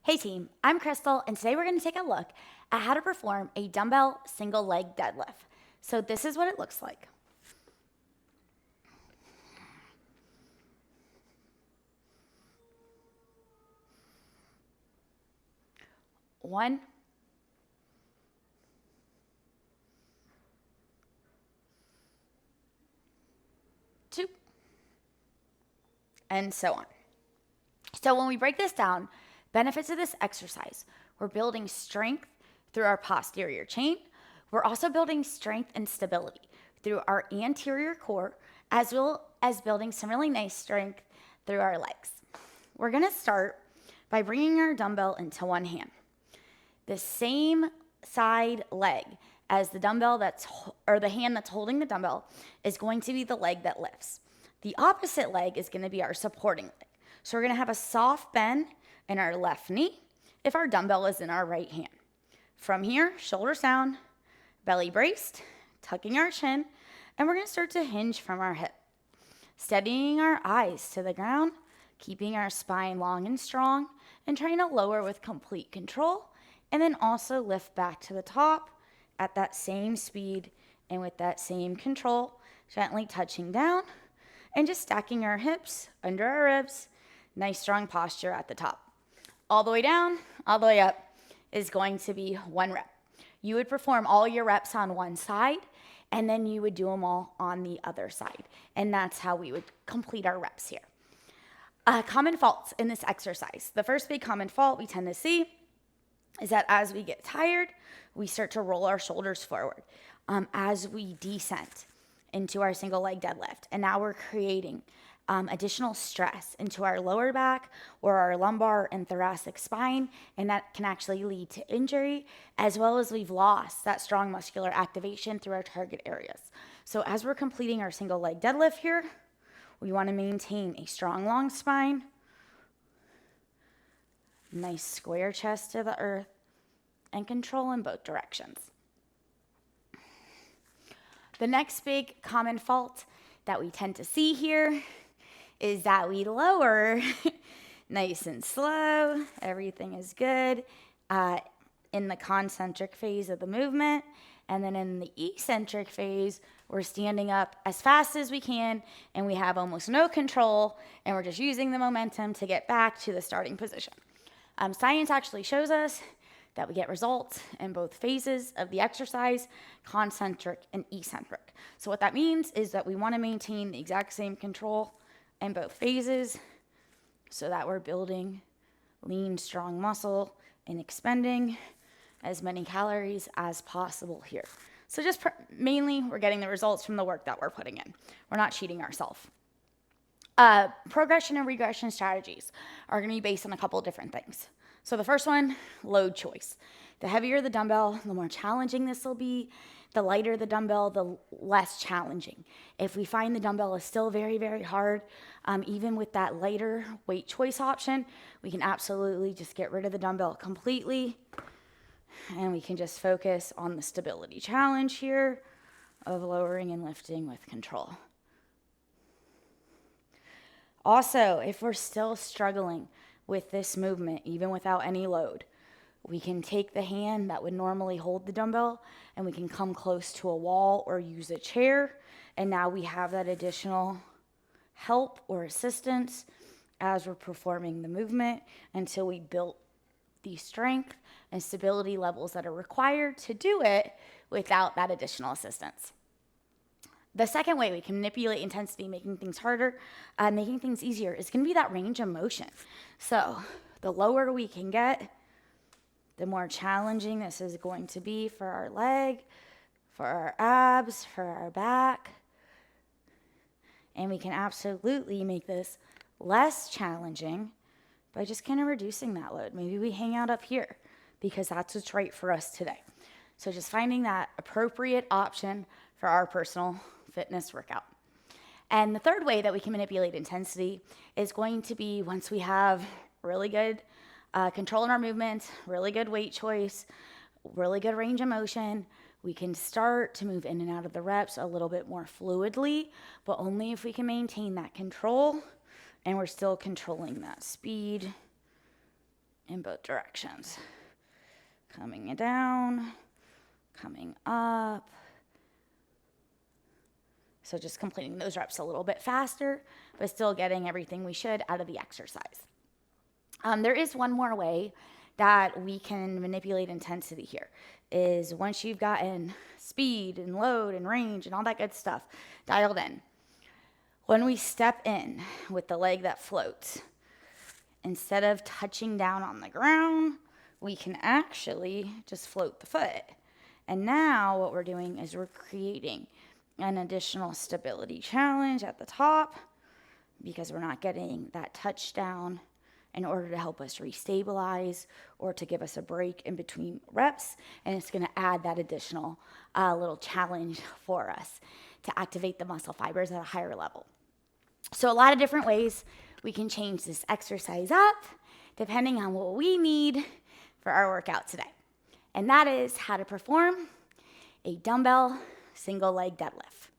Hey team, I'm Crystal, and today we're going to take a look at how to perform a dumbbell single leg deadlift. So this is what it looks like. One, two, and so on. So when we break this down, benefits of this exercise, we're building strength through our posterior chain. We're also building strength and stability through our anterior core, as well as building some really nice strength through our legs. We're gonna start by bringing our dumbbell into one hand. The same side leg as the dumbbell the hand that's holding the dumbbell is going to be the leg that lifts. The opposite leg is gonna be our supporting leg. So we're gonna have a soft bend in our left knee if our dumbbell is in our right hand. From here, shoulders down, belly braced, tucking our chin, and we're gonna start to hinge from our hip. Steadying our eyes to the ground, keeping our spine long and strong, and trying to lower with complete control, and then also lift back to the top at that same speed and with that same control, gently touching down, and just stacking our hips under our ribs. Nice strong posture at the top. All the way down, all the way up is going to be one rep. You would perform all your reps on one side, and then you would do them all on the other side. And that's how we would complete our reps here. Common faults in this exercise. The first big common fault we tend to see is that as we get tired, we start to roll our shoulders forward as we descend into our single leg deadlift. And now we're creating additional stress into our lower back or our lumbar and thoracic spine, and that can actually lead to injury, as well as we've lost that strong muscular activation through our target areas. So as we're completing our single leg deadlift here, we want to maintain a strong long spine, nice square chest to the earth, and control in both directions. The next big common fault that we tend to see here is that we lower nice and slow. Everything is good in the concentric phase of the movement. And then in the eccentric phase, we're standing up as fast as we can, and we have almost no control, and we're just using the momentum to get back to the starting position. Science actually shows us that we get results in both phases of the exercise, concentric and eccentric. So what that means is that we want to maintain the exact same control in both phases so that we're building lean, strong muscle and expending as many calories as possible here. So just mainly we're getting the results from the work that we're putting in. We're not cheating ourselves. Progression and regression strategies are going to be based on a couple of different things. So the first one, load choice. The heavier the dumbbell, the more challenging this will be. The lighter the dumbbell, the less challenging. If we find the dumbbell is still very, very hard, even with that lighter weight choice option, we can absolutely just get rid of the dumbbell completely, and we can just focus on the stability challenge here of lowering and lifting with control. Also, if we're still struggling with this movement, even without any load, we can take the hand that would normally hold the dumbbell and we can come close to a wall or use a chair. And now we have that additional help or assistance as we're performing the movement until we build the strength and stability levels that are required to do it without that additional assistance. The second way we can manipulate intensity, making things harder, making things easier, is going to be that range of motion. So the lower we can get, the more challenging this is going to be for our leg, for our abs, for our back. And we can absolutely make this less challenging by just kind of reducing that load. Maybe we hang out up here because that's what's right for us today. So just finding that appropriate option for our personal fitness workout. And the third way that we can manipulate intensity is going to be once we have really good control in our movement, really good weight choice, really good range of motion, we can start to move in and out of the reps a little bit more fluidly, but only if we can maintain that control and we're still controlling that speed in both directions. Coming down, coming up. So just completing those reps a little bit faster, but still getting everything we should out of the exercise. There is one more way that we can manipulate intensity here, is once you've gotten speed and load and range and all that good stuff dialed in, when we step in with the leg that floats, instead of touching down on the ground, we can actually just float the foot. And now what we're doing is we're creating an additional stability challenge at the top because we're not getting that touchdown in order to help us restabilize or to give us a break in between reps. And it's going to add that additional little challenge for us to activate the muscle fibers at a higher level. So a lot of different ways we can change this exercise up depending on what we need for our workout today. And that is how to perform a dumbbell single leg deadlift.